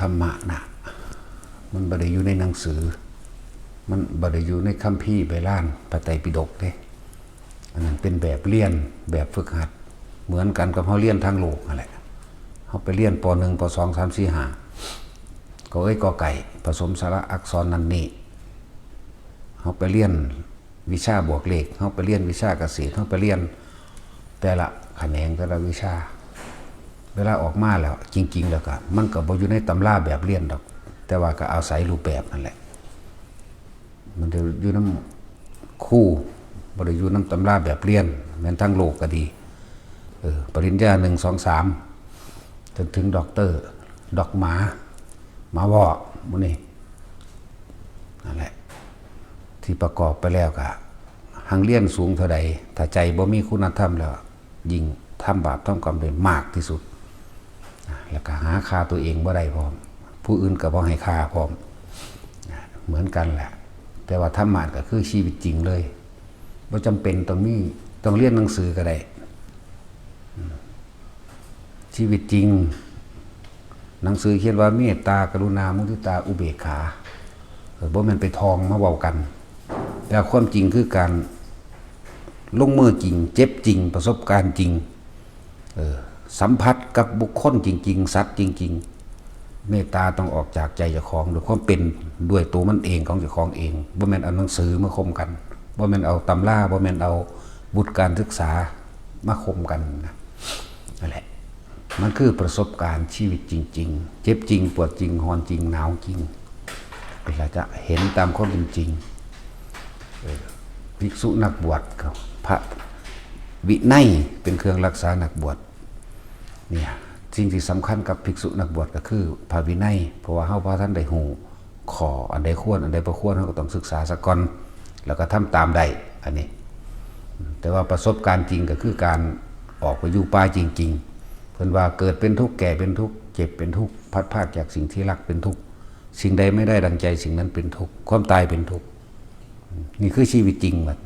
ธรรมะนะมันบ่ได้อยู่ในหนังสือมันบ่ได้อยู่ในคัมภีร์ใบลานพระไตรปิฎกเด้อันนั้นเป็นแบบเรียนแบบฝึกหัดเหมือนกันกับเฮาเรียนทางโลกนั่นแหละเฮาไปเรียนป .1 ป .2 3 4 5ก็กอไก่ผสมสระอักษรนั่นนี่เฮาไปเรียนวิชาบวกเลขเฮาไปเรียนวิชาเกษตรเฮาไปเรียนแต่ละแขนงแต่ละวิชาเวลาออกมาแล้วจริงๆแล้วก็มันก็บ่อยู่ในตำราแบบเรียนดอกแต่ว่าก็อาศัยรูปแบบนั่นแหละมันจะอยู่น้ำคู่บ่ได้อยู่น้ำตำราแบบเรียนแม้นทั้งโลกก็ดีปริญญา1 2 3จนถึงด็อกเตอร์ดอกหมาบอกมื้อนี้นั่นแหละที่ประกอบไปแล้วก็หังเรียนสูงเท่าใดถ้าใจบ่มีคุณธรรมแล้วยิ่งทำบาปทำกรรมได้มากที่สุดแล้วก็หาค่าตัวเองบ่ได้พร้อมผู้อื่นก็บ่ให้ค่าพร้อมเหมือนกันแหละแต่ว่าธรรมะก็คือชีวิตจริงเลยบ่จำเป็นต้องเรียนหนังสือก็ได้ชีวิตจริงหนังสือเขียนว่าเมตตากรุณามุทิตาอุเบกขาบ่แม่นไปทองมาเว้ากันแต่ความจริงคือการลงมือจริงเจ็บจริงประสบการณ์จริงสัมผัสกับบุคคลจริงๆสัตว์จริงๆเมตตาต้องออกจากใจเจ้าของด้วยความเป็นด้วยตัวมันเองของเจ้าของเองบ่แม่นเอาหนังสือมาคมกันบ่แม่นเอาตำราบ่แม่นเอาบุตรการศึกษามาคมกันนั่นแหละมันคือประสบการณ์ชีวิตจริงๆเจ็บจริงปวดจริงหอนจริงหนาวจริงเราจะเห็นตามความเป็นจริงภิกษุนักบวชพระวินัยเป็นเครื่องรักษานักบวชเนี่ยสิ่งที่สำคัญกับภิกษุนักบวชก็คือพระวินัยเพราะว่าเฮาพระท่านได้หูขออันใดควรอันใดบ่ควรเฮาก็ต้องศึกษาซะก่อนแล้วก็ทำตามได้อันนี้แต่ว่าประสบการณ์จริงก็คือการออกไปอยู่ป่าจริงๆเพิ่นว่าเกิดเป็นทุกข์แก่เป็นทุกข์เจ็บเป็นทุกข์พัดพรากจากสิ่งที่รักเป็นทุกข์สิ่งใดไม่ได้ดังใจสิ่งนั้นเป็นทุกข์ความตายเป็นทุกข์นี่คือชีวิตจริงบัด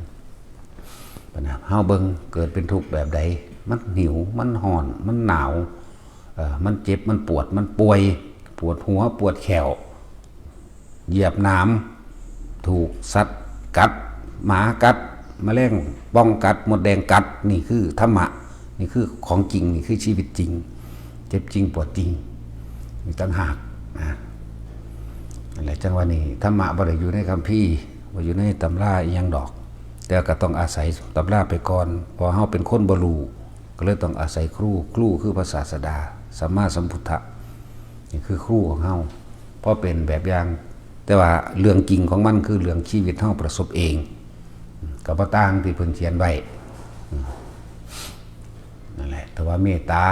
เฮาเบิ่งเกิดเป็นทุกข์แบบใดมันหิวมันร้อนมันหนาวมันเจ็บมันปวดมันป่วยปวดหัวปวดแขวเหยียบน้ำถูกสัตว์กัดหมากัดแมลงป้องกัดมดแดงกัดนี่คือธรรมะนี่คือของจริงนี่คือชีวิตจริงเจ็บจริงปวดจริงมีต่างหากนั่นแหละจังหวะนี้ธรรมะบ่ได้อยู่ในคัมภีร์บ่อยู่ในตำราอีหยังดอกแต่ก็ต้องอาศัยตำราไปก่อนพอเฮาเป็นคนบ่รู้ก็เลยต้องอาศัยครูคือพระศาสดาสัมมาสัมพุทธะนี่คือครูของเฮาเพราะเป็นแบบอย่างแต่ว่าเรื่องจริงของมันคือเรื่องชีวิตเฮาประสบเองก็บ่ต่างที่เพิ่นเขียนไว้นั่นแหละแต่ว่าเมตตา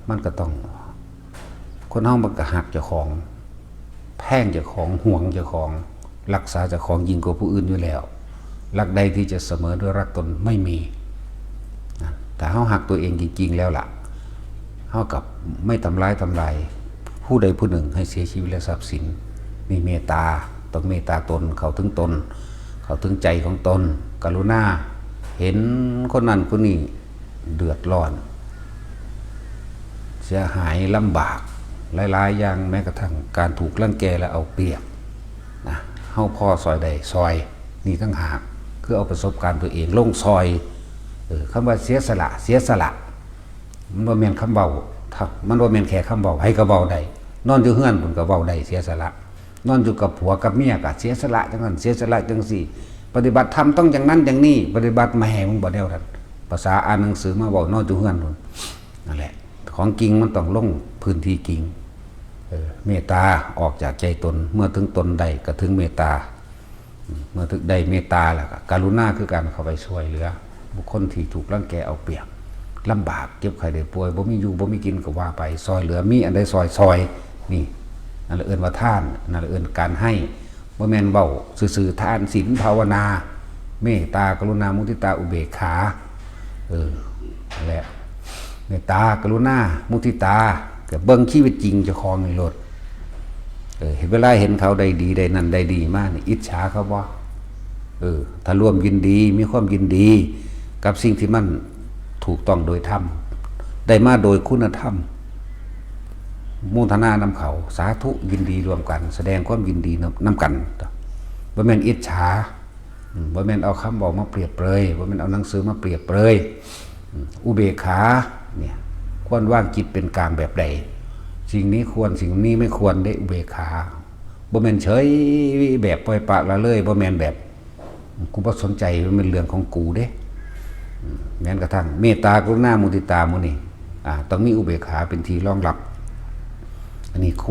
มันก็ต้องคนเฮามันก็ฮักเจ้าของแพงเจ้าของห่วงเจ้าของรักษาเจ้าของยิ่งกว่าผู้อื่นอยู่แล้วรักใดที่จะเสมอด้วยรักตนไม่มีแต่เฮาหักตัวเองจริงๆแล้วล่ะเฮากับไม่ทำร้ายผู้ใดผู้หนึ่งให้เสียชีวิตและทรัพย์สินมีเมตตาต้องเมตตาตนเข้าถึงตนเข้าถึงใจของตนกรุณาเห็นคนนั้นคนนี้เดือดร้อนเสียหายลำบากหลายๆอย่างแม้กระทั่งการถูกรังแกและเอาเปรียบนะเฮาพ่อซอยใดซอยนี่ทั้งหากคือเอาประสบการณ์ตัวเองลงซอยคำว่าเสียสละมันบ่แม่นคำเบามันบ่แม่นแค่คำเบาให้ก็เบาได้นอนอยู่เฮือนผมก็เบาได้เสียสละนอนอยู่กับผัวกับเมียก็เสียสละจังนั้นเสียสละจังสี่ปฏิบัติธรรมต้องอย่างนั้นอย่างนี้ปฏิบัติมาแห่มึงบ่แนวนั้นภาษาอ่านหนังสือมาบอกนอนอยู่เฮือนพุ่นนั่นแหละของจริงมันต้องลงพื้นที่จริงเมตตาออกจากใจตนเมื่อถึงตนใดก็ถึงเมตตาเมื่อถึงใดเมตตาแล้วก็กรุณาคือการเข้าไปช่วยเหลือบุคคลที่ถูกรังแกเอาเปรียบลำบากเจ็บไข้ได้ป่วยบ่มีอยู่บ่มีกินก็ว่าไปซอยเหลือมีอันใดซอยนี่นั่นแหละเอิ้นว่าทานนั่นแหละเอิ้นการให้บ่แม่นเว้าซื่อๆทานศีลภาวนาเมตตากรุณามุทิตาอุเบกขานั่นแหละเมตตากรุณามุทิตาก็เบิ่งชีวิตจริงเจ้าของในรถเห็นเวลาเห็นเขาได้ดีได้นั่นได้ดีมากนี่อิจฉาเขาบ่ถ้าร่วมยินดีมีความยินดีกับสิ่งที่มันถูกต้องโดยธรรมได้มาโดยคุณธรรม มูทนานำเขาสาธุยินดีรวมกัน แสดงความยินดีนำกันบ่แม่นอิจฉาบ่แม่นเอาคำบอกมาเปรียบเปรยบ่แม่นเอาหนังสือมาเปรียบเปรยอุเบกขาเนี่ยควรว่างจิตเป็นกลางแบบใดสิ่งนี้ควรสิ่งนี้ไม่ควรได้อุเบกขาบ่แม่นเฉยแบบปล่อยปละละเลยบ่แม่นแบบกูบ่สนใจมันเป็นเรื่องของกูเด้แม้นกระทั่งเมตตากรุณามุทิตามุนี่ต้องมีอุเบกขาเป็นที่รองรับอันนี้ค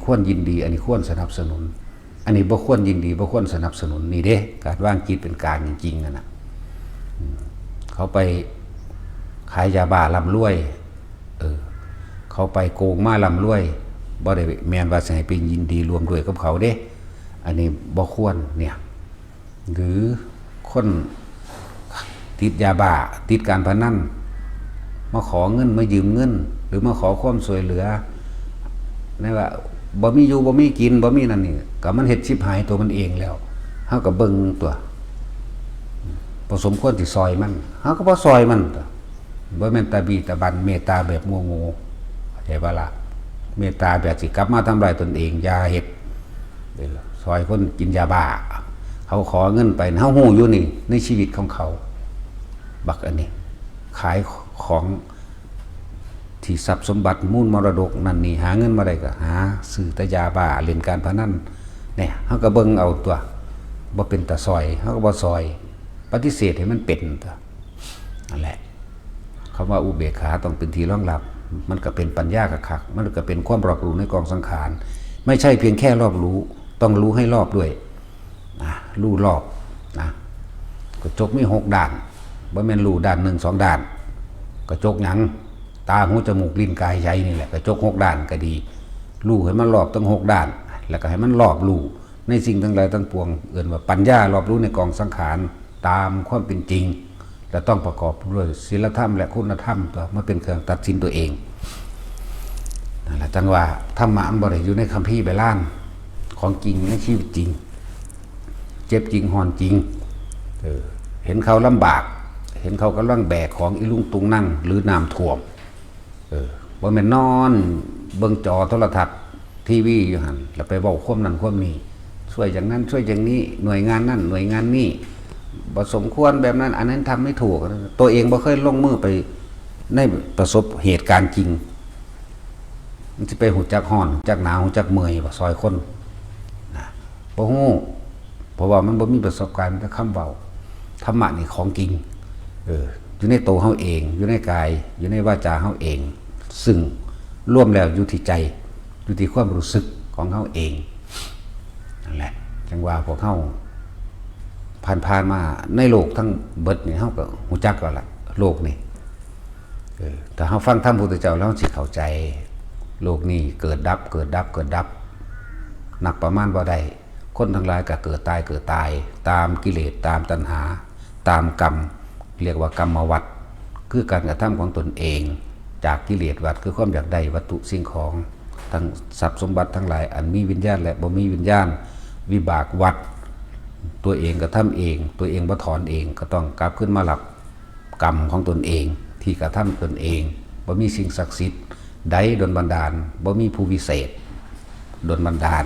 วรยินดีอันนี้ควรสนับสนุนอันนี้บ่ควรยินดีบ่ควรสนับสนุนนี่เด้การว่างจิตเป็นกลางจริงๆนะเขาไปขายยาบ้าร่ำรวยเขาไปโกงมาร่ำรวยบ่ได้แม่นว่าสิให้ไปยินดีรวมด้วยกับเขาเด้อันนี้บ่ควรเนี่ยหรือคนติดยาบ้าติดการพนันมาขอเงินมายืมเงินหรือมาขอความช่วยเหลือนี่ว่าบ่มีอยู่บ่มีกินบ่มีนั่นนี่ก็มันเฮ็ดชิบหายตัวมันเองแล้วเฮาก็เบิ่งตัวผสมควรสิซอยมันเฮาก็บ่ซอยมันตัวบ่แม่นตาบีตาบันเมตตาแบบโง่ๆเข้าใจบ่ล่ะเมตตาแบบสิกลับมาทำลายตนเองอย่าเฮ็ดซอยคนกินยาบ้าเขาขอเงินไปเฮาฮู้อยู่นี่ในชีวิตของเขาบักอันนี้ขายของที่ทรัพย์สมบัติมูลมรดกนั่นนี่หาเงินมาได้ก็หาซื้อแต่ยาบ้าเล่นการพนันเนี่ยเฮาก็เบิ่งเอาตัวบ่เป็นตาซอยเฮาก็บ่ซอยปฏิเสธให้มันเป็นตัวนั่นแหละคำว่าอุเบกขาต้องเป็นที่รองรับมันก็เป็นปัญญาคักๆมันก็เป็นความรอบรู้ในกองสังขารไม่ใช่เพียงแค่รอบรู้ต้องรู้ให้รอบด้วยรู้รอบนะกระจกมี6ด้านบ่แม่นรู้ด้าน1 2ด้านกระจกหยังตาหูจมูกลิ้นกายใจนี่แหละกระจก6ด้านก็ดีรู้ให้มันรอบทั้ง6ด้านแล้วก็ให้มันรอบรู้ในสิ่งทั้งหลายทั้งปวงเอื่นว่าปัญญารอบรู้ในกองสังขารตามความเป็นจริงและต้องประกอบด้วยศีลธรรมและคุณธรรมตัวมาเป็นเครื่องตัดสินตัวเองนั่นแหละจังว่าธรรมะมันบ่ได้อยู่ในคัมภีร์ใบลานของจริงในชีวิตจริงเจ็บจริงหอนจริงเห็นเขาลำบากเห็นเขากำลังแบกของอีลุงตุงนั่งหรือน้ำท่วมบ่แม่นนอนเบิ่งจอโทรทัศน์ทีวีอยู่หั่นแล้วไปเว้าความนั้นความนี้ช่วยอย่างนั้นช่วยอย่างนี้หน่วยงานนั้นหน่วยงานนี้บ่สมควรแบบนั้นอันนั้นทำไม่ถูกตัวเองบ่เคยลงมือไปในประสบเหตุการณ์จริงมันสิไปหูจักฮ้อนจักหนาวหูจักเมื่อยบ่ซอยคนนะบ่ฮู้เพราะว่ามันบ่มีประสบการณ์แต่คำเว้าธรรมะนี่ของจริงอยู่ในตัวเฮาเองอยู่ในกายอยู่ในวาจาเฮาเองซึ่งร่วมแล้วอยู่ที่ใจอยู่ที่ความรู้สึกของเฮาเองนั่นแหละจังว่าพวกเฮาผ่านมาในโลกทั้งเบิดนี่เฮาก็ฮู้จักแล้วล่ะโลกนี่แต่เฮาฟังธรรมพุทธเจ้าแล้วสิเข้าใจโลกนี้เกิดดับเกิดดับเกิดดับนับประมาณบ่ได้คนทั้งหลายก็เกิดตายตามกิเลสตามตัณหาตามกรรมเรียกว่ากรรมวัฏคือการกระทำของตนเองจากกิเลสวัฏคือความอยากได้วัตถุสิ่งของทั้งทรัพย์สมบัติทั้งหลายอันมีวิญญาณและบ่มีวิญญาณวิบากวัฏตัวเองกระทำเองตัวเองบ่ถอนเองก็ต้องกลับขึ้นมารับกรรมของตนเองที่กระทำตนเองบ่มีสิ่งศักดิ์สิทธิ์ใดดลบันดาลบ่มีผู้วิเศษดลบันดาล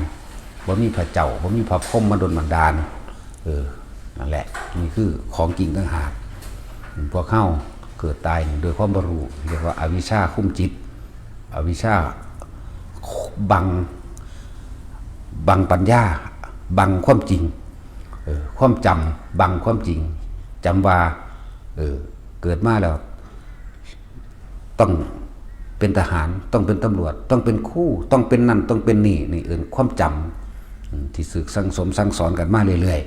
บ่มีพระเจ้าบ่มีพระพรหมมาดลบันดาลนั่นแหละนี่คือของจริงต่างหากพวกเข้าเกิดตายโดยความบ่รู้เรียกว่าอวิชชาคุ้มจิตอวิชชาบังปัญญาบังความจริงความจำบังความจริงจำว่าเกิดมาแล้วต้องเป็นทหารต้องเป็นตำรวจต้องเป็นครูต้องเป็นนั่นต้องเป็นนี่ความจำที่ศึกสั่งสมสั่งสอนกันมาเรื่อย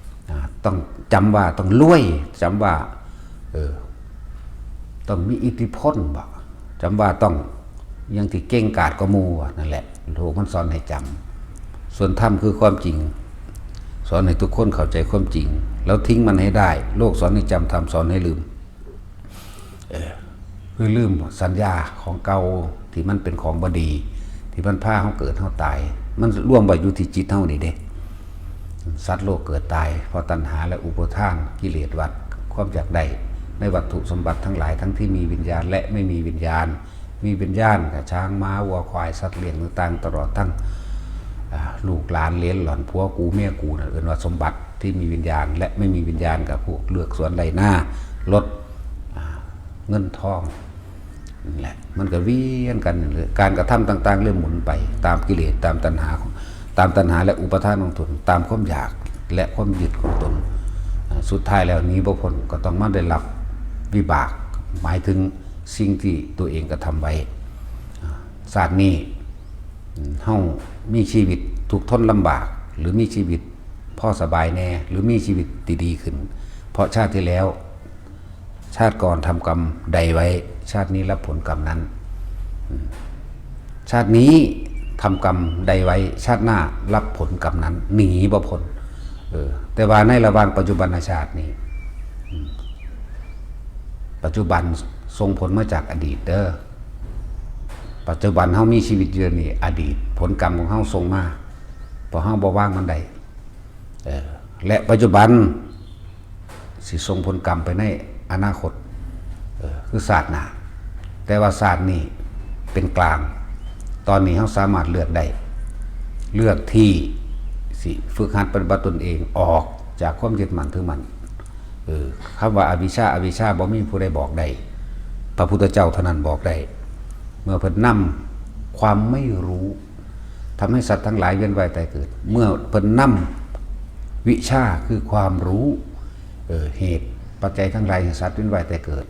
ๆต้องจำว่าต้องรวยจำว่าต้องมีอิทธิพลบ่จำว่าต้องยังที่เก่งกาจก็มูนั่นแหละโลกมันสอนให้จำส่วนธรรมคือความจริงสอนให้ทุกคนเข้าใจความจริงแล้วทิ้งมันให้ได้โลกสอนให้จำธรรมสอนให้ลืมคือลืมสัญญาของเก่าที่มันเป็นของบดีที่มันพาเขาเกิดเขาตายมันร่วมไปอยู่ที่จิตเท่านี้เด้สัตว์โลกเกิดตายเพราะตัณหาและอุปทานกิเลสวัฏความอยากได้ในวัตถุสมบัติทั้งหลายทั้งที่มีวิญญาณและไม่มีวิญญาณ มีวิญญาณกับช้างม้าวัวควายสัตว์เลี้ยงต่างๆตลอดทั้งลูกหลานเลี้ยงหล่อนผัวกูเมียกูนะเรียกว่าสมบัติที่มีวิญญาณและไม่มีวิญญาณกับพวกเลือกสวนไรหน้ารถเงินทองนี่แหละมันก็เวียนกันเลยการกระทำต่างๆเริ่มหมุนไปตามกิเลสตามตัณหาและอุปทานของตนตามความอยากและความยึดของตนสุดท้ายแล้วนี้บุคคลก็ต้องมาได้รับวิบากหมายถึงสิ่งที่ตัวเองกระทำไว้ศาสตร์นี้เฮามีชีวิตถูกทนลำบากหรือมีชีวิตพ่อสบายแน่หรือมีชีวิตดีๆขึ้นเพราะชาติที่แล้วชาติก่อนทำกรรมใดไว้ชาตินี้รับผลกรรมนั้นชาตินี้ทำกรรมใดไว้ชาติหน้ารับผลกรรมนั้นหนีบ่พ้นแต่ว่าในระหว่างปัจจุบันชาตินี้ปัจจุบันส่งผลมาจากอดีตเด้อปัจจุบันเฮามีชีวิตอยู่นี่อดีตผลกรรมของเฮาส่งมาพอเฮาบ่ว่างมันใดและปัจจุบันสิส่งผลกรรมไปในอนาคตคือศาสตร์หน้าแต่ว่าศาสตร์นี้เป็นกลางตอนนี้เฮาสามารถเลือกได้เลือกที่สิฝึกหัดปฏิบัติตนเองออกจากความยึดมั่นถือมั่นคำว่าอวิชชาบ่มีผู้ใดบอกได้พระพุทธเจ้าเท่านั้นบอกได้เมื่อเพิ่นนำความไม่รู้ทำให้สัตว์ทั้งหลายเวียนว่ายตายเกิดเมื่อเพิ่นนำวิชาคือความรู้เหตุปัจจัยทั้งหลายให้สัตว์เวียนว่ายตายเกิด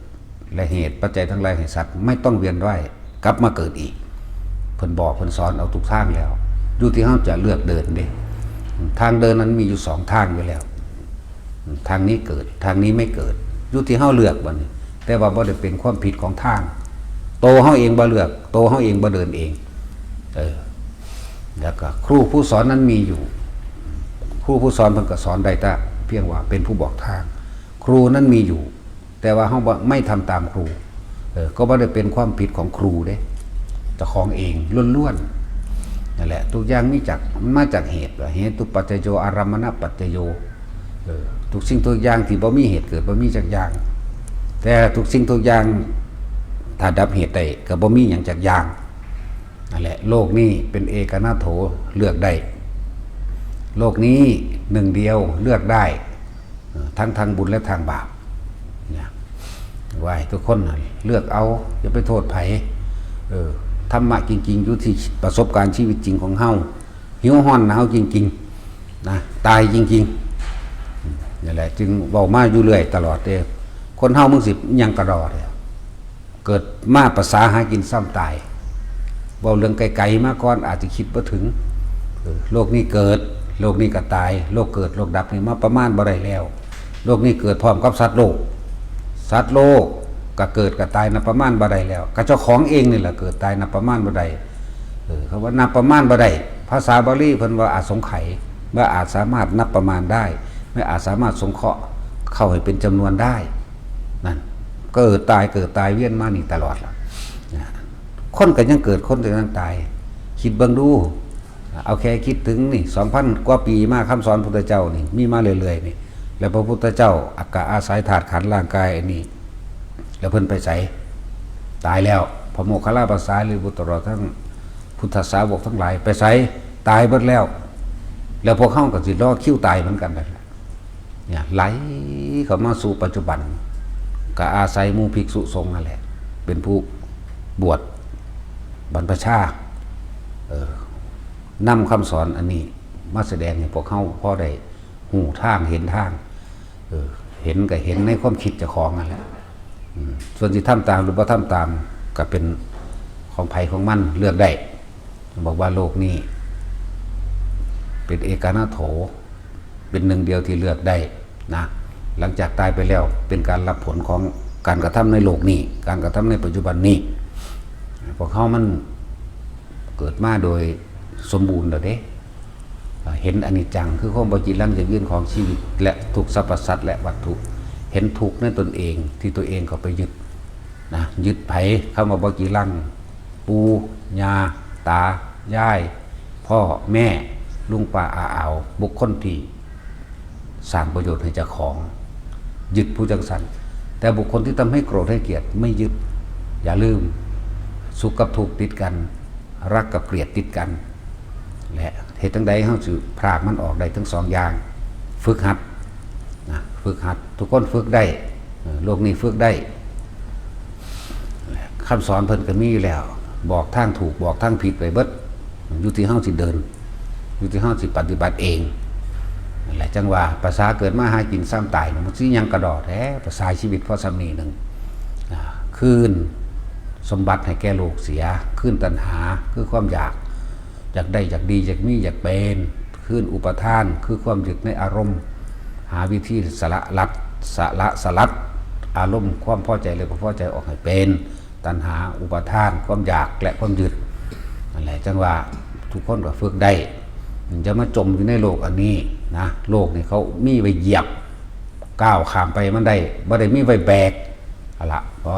และเหตุปัจจัยทั้งหลายให้สัตว์ไม่ต้องเวียนว่ายกลับมาเกิดอีกเพิ่นบอกเพิ่นสอนเอาทุกทางแล้วอยู่ที่เฮาจะเลือกเดินเด้ทางเดินนั้นมีอยู่สองทางอยู่แล้วทางนี้เกิดทางนี้ไม่เกิดอยู่ที่เฮาเลือกบัดนี้แต่ว่าบ่ได้เป็นความผิดของทางโตเฮาเองบ่เลือกโตเฮาเองบ่เดินเองแล้วก็ครูผู้สอนนั้นมีอยู่ครูผู้สอนเพิ่นก็สอนได้แต่เพียงว่าเป็นผู้บอกทางครูนั้นมีอยู่แต่ว่าเฮาไม่ทำตามครูก็บ่ได้เป็นความผิดของครูเด้เจ้าของเองล้วนๆนั่นแหละทุกอย่างมาจากเหตุเหตุปัจจโยอารัมมณปัจจโยทุกสิ่งทุกอย่างที่บ่มีเหตุเกิดบ่มีจักอย่างแต่ทุกสิ่งทุกอย่างถ้าดับเหตุได้ก็บ่มีหยังจักอย่างนั่นแหละโลกนี้เป็นเอกนาโถเลือกได้โลกนี้หนึ่งเดียวเลือกได้ทั้งทางบุญและทางบาปเนี่ยไว้ทุกคนเลือกเอาอย่าไปโทษไผธรรมะจริงๆอยู่ที่ประสบการณ์ชีวิตจริงของเฮาหิวห้อนหนาวจริงๆนะตายจริงๆนี่แหละจึงเว้ามาอยู่เรื่อยตลอดเด้คนเฮามึงสิยังกระดอเด้เกิดมาภาษาหากินซ้ำตายเว้าเรื่องไกลๆมาก่อนอาจจะคิดบ่ถึงโลกนี้เกิดโลกนี้ก็ตายโลกเกิดโลกดับนี่มาประมาณบ่ได้แล้วโลกนี้เกิดพร้อมกับสัตว์โลกก็เกิดก็ตายนับประมาณบ่ได้แล้วก็เจ้าของเองนี่แหละเกิดตายนับประมาณบ่ได้เขาว่านับประมาณบ่ได้ภาษาบาลีเพิ่นว่าอาจสงไขยว่าอาจสามารถนับประมาณได้ไม่อาจสามารถสงเคราะห์เข้าให้เป็นจำนวนได้นั่นเกิดตายเวียนมานี่ตลอดล่ะคนก็ยังเกิดคนก็ยังตายคิดเบิ่งดูเอาแค่คิดถึงนี่ 2,000 กว่าปีมาคำสอนพุทธเจ้านี่มีมาเรื่อยๆนี่แล้วพระพุทธเจ้าอาศัยธาตุขันธ์ร่างกายอันนี้แล้วเพิ่นไปไสตายแล้วพระโมคคัลลาภาษาหรือบุตรทั้งพุทธสาวกทั้งหลายไปไสตายหมดแล้วพวกเฮาก็สิรอคิวตายเหมือนกันนั่นแหละเนี่ยไหลเข้ามาสู่ปัจจุบันก็อาศัยหมู่ภิกษุสงฆ์นั่นแหละเป็นผู้บวชบรรพชานำคำสอนอันนี้มาแสดงให้พวกเฮาพอได้หูทางเห็นทางเห็นก็เห็นในความคิดเจ้าของนั่นแหละส่วนที่ทำตามหรือบ่ทำตามก็เป็นของไผของมันเลือกได้บอกว่าโลกนี้เป็นเอกนาโถเป็นหนึ่งเดียวที่เลือกได้นะหลังจากตายไปแล้วเป็นการรับผลของการกระทำในโลกนี้การกระทำในปัจจุบันนี้พวกเขามันเกิดมาโดยสมบูรณ์แล้วเด้เห็นอนิจจังคือความบ่จีรังยั่งยืนของชีวิตและทุกสรรพสัตว์และวัตถุเห็นทุกข์ในตนเองที่ตัวเองเขาไปยึดนะยึดไผเข้ามาบ่จีรังปูยาตายายพ่อแม่ลุงป้าอาอาวบุคคลที่สร้างประโยชน์ให้เจ้าของยึดผู้จังสันแต่บุคคลที่ทำให้โกรธให้เกลียดไม่ยึดอย่าลืม สุขกับทุกข์ติดกันรักกับเกลียดติดกันและเหตุทั้งใดเฮาสิพรากมันออกได้ทั้งสองอย่างฝึกหัดนะฝึกหัดทุกคนฝึกได้โลกนี้ฝึกได้คำสอนเพิ่นก็มีอยู่แล้วบอกทางถูกบอกทางผิดไปเบิดอยู่ที่เฮาสิเดินอยู่ที่เฮาสิปฏิบัติเองนั่นแหละจังว่าภาษาเกิดมาหากินซ้ำตายมันสิยังกระดอแท้ภาษาชีวิตพอซ้ำนี้นึงคืนสมบัติให้แก่โลกเสียคืนตัณหาคือความอยากได้อยากดีอยากมีอยากเป็นคืนอุปทานคือความยึดในอารมณ์หาวิธีสลัดอารมณ์ความพอใจเลยก็พอใจออกให้เป็นตัณหาอุปทานความอยากและความยึดนั่นแหละจังว่าทุกคนก็ฝึกได้จะมาจมอยู่ในโลกอันนี้นะโลกนี่เขามีไว้เหยียบก้าวข้ามไปมันได้บ่ได้มีไว้แบกอะละเพราะ